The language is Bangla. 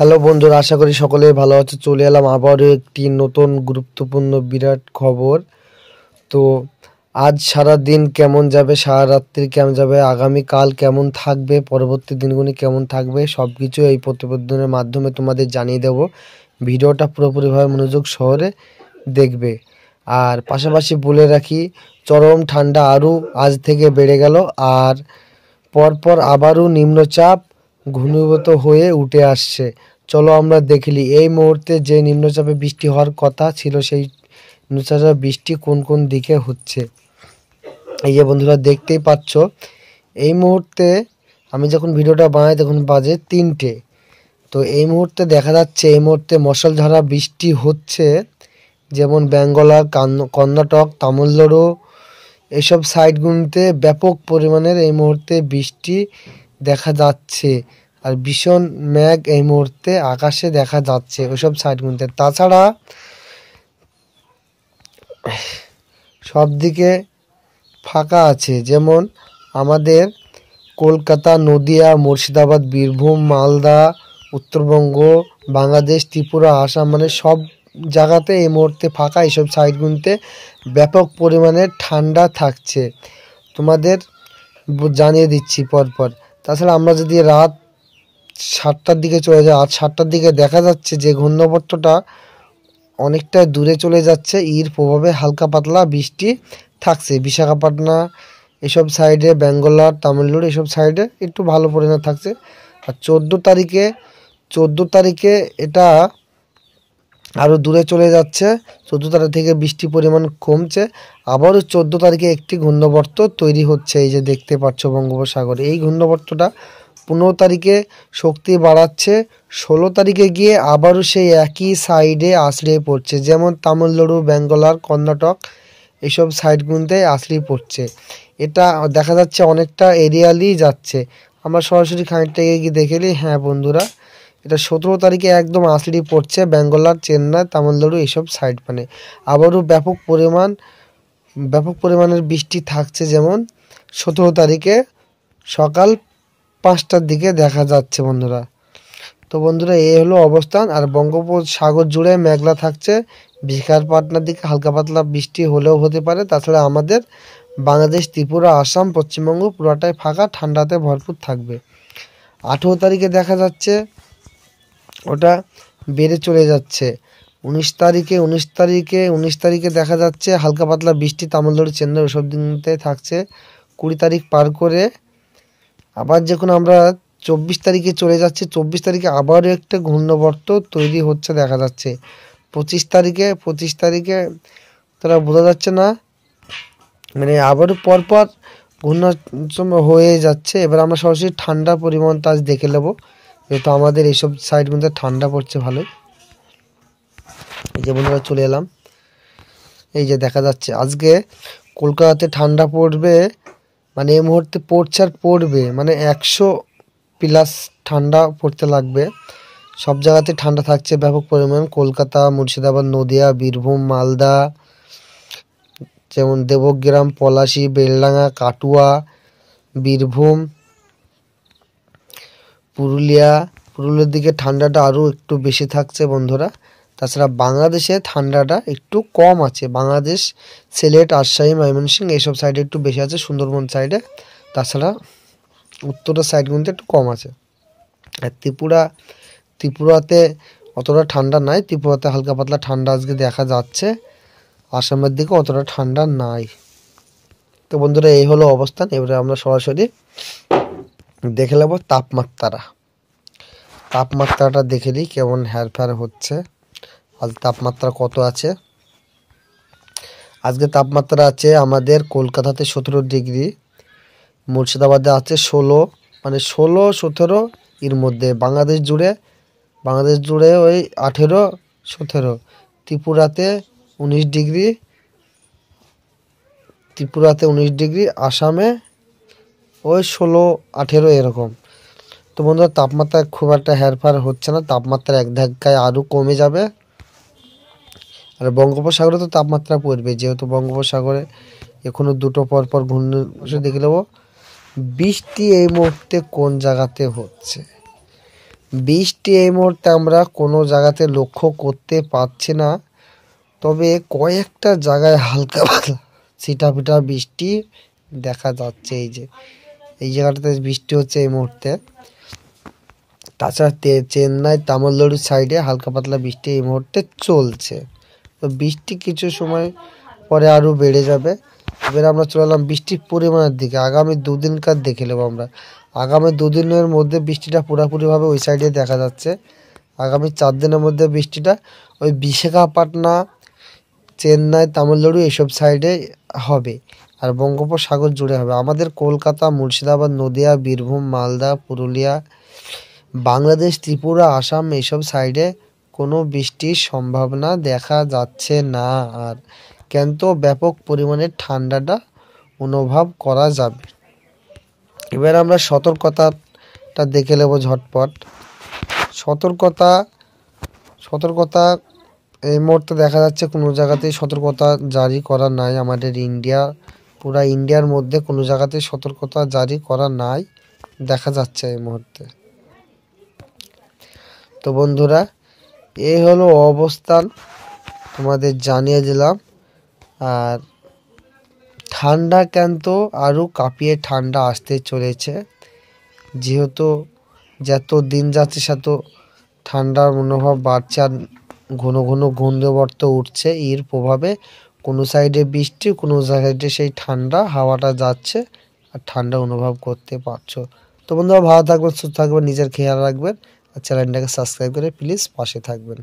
হ্যালো বন্ধুরা, আশা করি সকলেই ভালো আছে। চলে এলাম আবারও একটি নতুন গুরুত্বপূর্ণ বিরাট খবর। তো আজ সারা দিন কেমন যাবে, সারা রাত্রি কেমন যাবে, আগামীকাল কেমন থাকবে, পরবর্তী দিনগুলি কেমন থাকবে, সব কিছু এই প্রতিবেদনের মাধ্যমে তোমাদের জানিয়ে দেব। ভিডিওটা পুরোপুরিভাবে মনোযোগ সহকারে দেখবে। আর পাশাপাশি বলে রাখি, চরম ঠান্ডা আরও আজ থেকে বেড়ে গেল। আর পরপর আবারও নিম্নচাপ ঘনীভূত হয়ে উঠে আসছে। চলো আমরা দেখলি এই মুহূর্তে যে নিম্নচাপে বৃষ্টি হওয়ার কথা ছিল, সেই নিম্নচাপে বৃষ্টি কোন কোন দিকে হচ্ছে। এই যে বন্ধুরা দেখতেই পাচ্ছ, এই মুহূর্তে আমি যখন ভিডিওটা বানাই তখন বাজে 3টে। তো এই মুহূর্তে দেখা যাচ্ছে এই মুহূর্তে মশালধারা বৃষ্টি হচ্ছে, যেমন বেঙ্গলার, কর্ণাটক, তামিলনাড়ু এইসব সাইডগুলিতে ব্যাপক পরিমাণের এই মুহূর্তে বৃষ্টি দেখা যাচ্ছে। আর ভীষণ মেঘ এই মুহূর্তে আকাশে দেখা যাচ্ছে ওইসব সাইডগুলিতে। তাছাড়া সব দিকে ফাঁকা আছে, যেমন আমাদের কলকাতা, নদিয়া, মুর্শিদাবাদ, বীরভূম, মালদা, উত্তরবঙ্গ, বাংলাদেশ, ত্রিপুরা, আসাম, মানে সব জায়গাতে এই মুহূর্তে ফাঁকা। এইসব সাইডগুলিতে ব্যাপক পরিমাণে ঠান্ডা থাকছে, তোমাদের জানিয়ে দিচ্ছি পরপর। তাছাড়া আমরা যদি রাত 7টার দিকে চলে যাই, আজ 7টার দিকে দেখা যাচ্ছে যে ঘূর্ণাবর্তটা অনেকটা দূরে চলে যাচ্ছে। এর প্রভাবে হালকা পাতলা বৃষ্টি থাকছে বিশাখাপট্টনা এসব সাইডে, বেঙ্গলার, তামিলনাড়ু এসব সাইডে একটু ভালো পরিমাণে থাকছে। আর 14 তারিখে এটা আরও দূরে চলে যাচ্ছে। 14 তারিখ থেকে বৃষ্টির পরিমাণ কমছে। আবারও 14 তারিখে একটি ঘূর্ণাবর্ত তৈরি হচ্ছে, এই যে দেখতে পাচ্ছ বঙ্গোপসাগরে। এই ঘূর্ণাবর্তটা 15 তারিখে শক্তি বাড়াচ্ছে। 16 তারিখে গিয়ে আবারও সেই একই সাইডে আছড়ে পড়ছে, যেমন তামিলনাড়ু, বেঙ্গলার, কর্ণাটক এইসব সাইডগুলোতে আছড়ে পড়ছে। এটা দেখা যাচ্ছে অনেকটা এরিয়ালি যাচ্ছে। আমরা সরাসরি খানিকটা গিয়ে দেখে নিই। হ্যাঁ বন্ধুরা, এটা 17 তারিখে একদম আছড়ে পড়ছে বেঙ্গলার, চেন্নাই, তামিলনাড়ু এইসব সাইড। মানে আবারও ব্যাপক পরিমাণের বৃষ্টি থাকছে, যেমন 17 তারিখে সকাল 5টার দিকে দেখা যাচ্ছে বন্ধুরা। তো বন্ধুরা এই হলো অবস্থান। আর বঙ্গোপসাগর জুড়ে মেঘলা থাকছে। বিশাখাপট্টনার দিকে হালকা পাতলা বৃষ্টি হলেও হতে পারে। তাছাড়া আমাদের বাংলাদেশ, ত্রিপুরা, আসাম, পশ্চিমবঙ্গ পুরোটাই ফাঁকা, ঠান্ডাতে ভরপুর থাকবে। 18 তারিখে দেখা যাচ্ছে ওটা বেড়ে চলে যাচ্ছে। 19 তারিখে দেখা যাচ্ছে হালকা পাতলা বৃষ্টি তামিলনাড়ু, চেন্নাই ওসব দিনতে থাকছে। 20 তারিখ পার করে আবার যখন আমরা 24 তারিখে চলে যাচ্ছি, 24 তারিখে আবারও একটা ঘূর্ণাবর্ত তৈরি হচ্ছে দেখা যাচ্ছে। 25 তারিখে তারা বোঝা যাচ্ছে না, মানে আবারও পরপর ঘূর্ণাবর্ত হয়ে যাচ্ছে। এবার আমরা সরাসরি ঠান্ডার পরিমাণটা আজ দেখে নেবো, যেহেতু আমাদের এইসব সাইডগুলোতে ঠান্ডা পড়ছে ভালোই। এই যে বন্ধুরা চলে এলাম, এই যে দেখা যাচ্ছে আজকে কলকাতাতে ঠান্ডা পড়বে, মানে এই মুহূর্তে পড়ছে আর পড়বে, মানে 100+ ঠান্ডা পড়তে লাগবে। সব জায়গাতে ঠান্ডা থাকছে ব্যাপক পরিমাণ। কলকাতা, মুর্শিদাবাদ, নদিয়া, বীরভূম, মালদা, যেমন দেবগ্রাম, পলাশী, বেলডাঙ্গা, কাটুয়া, বীরভূম, পুরুলিয়ার দিকে ঠান্ডাটা আরও একটু বেশি থাকছে বন্ধুরা। তাছাড়া বাংলাদেশে ঠান্ডাটা একটু কম আছে। বাংলাদেশ, সিলেট, রাজশাহী, ময়মনসিংহ এইসব সাইডে একটু বেশি আছে, সুন্দরবন সাইডে। তাছাড়া উত্তরের সাইডগুলোতে একটু কম আছে। আর ত্রিপুরাতে অতটা ঠান্ডা নাই। ত্রিপুরাতে হালকা পাতলা ঠান্ডা আজকে দেখা যাচ্ছে। আসামের দিকে অতটা ঠান্ডা নাই। তো বন্ধুরা এই হলো অবস্থান। এবারে আমরা সরাসরি দেখে নেব তাপমাত্রাটা দেখে নিই কেমন হেরফের হচ্ছে। আজ তাপমাত্রা কত আছে? আজকে তাপমাত্রা আছে আমাদের কলকাতাতে 17 ডিগ্রি, মুর্শিদাবাদে আছে 16, মানে 16-17 এর মধ্যে। বাংলাদেশ জুড়ে ওই 18-17। ত্রিপুরাতে 19 ডিগ্রি, আসামে ওই 16-18 এরকম। তো বন্ধুরা তাপমাত্রা খুব একটা হেরফের হচ্ছে না, তাপমাত্রা এক ধাক্কায় আরও কমে যাবে। আর বঙ্গোপসাগরে তো তাপমাত্রা পড়বে, যেহেতু বঙ্গোপসাগরে এখনও দুটো পরপর ঘূর্ণিঝড় দেখে নেবো। বৃষ্টি এই মুহূর্তে কোন জায়গাতে হচ্ছে? বৃষ্টি এই মুহূর্তে আমরা কোনো জায়গাতে লক্ষ্য করতে পারছি না, তবে কয়েকটা জায়গায় হালকা পাতলা ছিটাফিটা বৃষ্টি দেখা যাচ্ছে। এই জায়গাটাতে বৃষ্টি হচ্ছে এই মুহূর্তে। তাছাড়া চেন্নাই তামিলনাড়ুর সাইডে হালকা পাতলা বৃষ্টি এই মুহূর্তে চলছে। তো বৃষ্টি কিছু সময় পরে আরও বেড়ে যাবে। এবার আমরা চলে এলাম বৃষ্টির পরিমাণের দিকে। আগামী দুদিনকার দেখে নেবো আমরা। আগামী দুদিনের মধ্যে বৃষ্টিটা পুরোপুরিভাবে ওই সাইডে দেখা যাচ্ছে। আগামী 4 দিনের মধ্যে বৃষ্টিটা ওই বিশাখাপাটনা, চেন্নাই, তামিলনাড়ু এইসব সাইডে হবে আর বঙ্গোপসাগর জুড়ে হবে। আমাদের কলকাতা, মুর্শিদাবাদ, নদিয়া, বীরভূম, মালদা, পুরুলিয়া, বাংলাদেশ, ত্রিপুরা, আসাম এইসব সাইডে কোনো বৃষ্টির সম্ভাবনা দেখা যাচ্ছে না। আর কিন্তু ব্যাপক পরিমাণে ঠান্ডাটা অনুভব করা যাবে। এবার আমরা সতর্কতাটা দেখে নেব ঝটপট। সতর্কতা এই মুহূর্তে দেখা যাচ্ছে কোনো জায়গাতেই সতর্কতা জারি করা নাই। আমাদের পুরা ইন্ডিয়ার মধ্যে কোনো জায়গাতেই সতর্কতা জারি করা নাই দেখা যাচ্ছে এই মুহূর্তে। তো বন্ধুরা, এই হলো অবস্থান, তোমাদের জানিয়ে দিলাম। আর ঠান্ডা কিন্তু আরও কাঁপিয়ে ঠান্ডা আসতে চলেছে, যেহেতু যত দিন যাচ্ছে তত ঠান্ডার মনোভাব বাড়ছে আর ঘন ঘন ঘূর্ণিঝড় উঠছে। এর প্রভাবে কোনো সাইডে বৃষ্টি, কোনো সাইডে সেই ঠান্ডা হাওয়াটা যাচ্ছে আর ঠান্ডা অনুভব করতে পারছো। তো বন্ধুরা, ভালো থাকবেন, সুস্থ থাকবেন, নিজের খেয়াল রাখবেন আর চ্যানেলটাকে সাবস্ক্রাইব করে প্লিজ পাশে থাকবেন।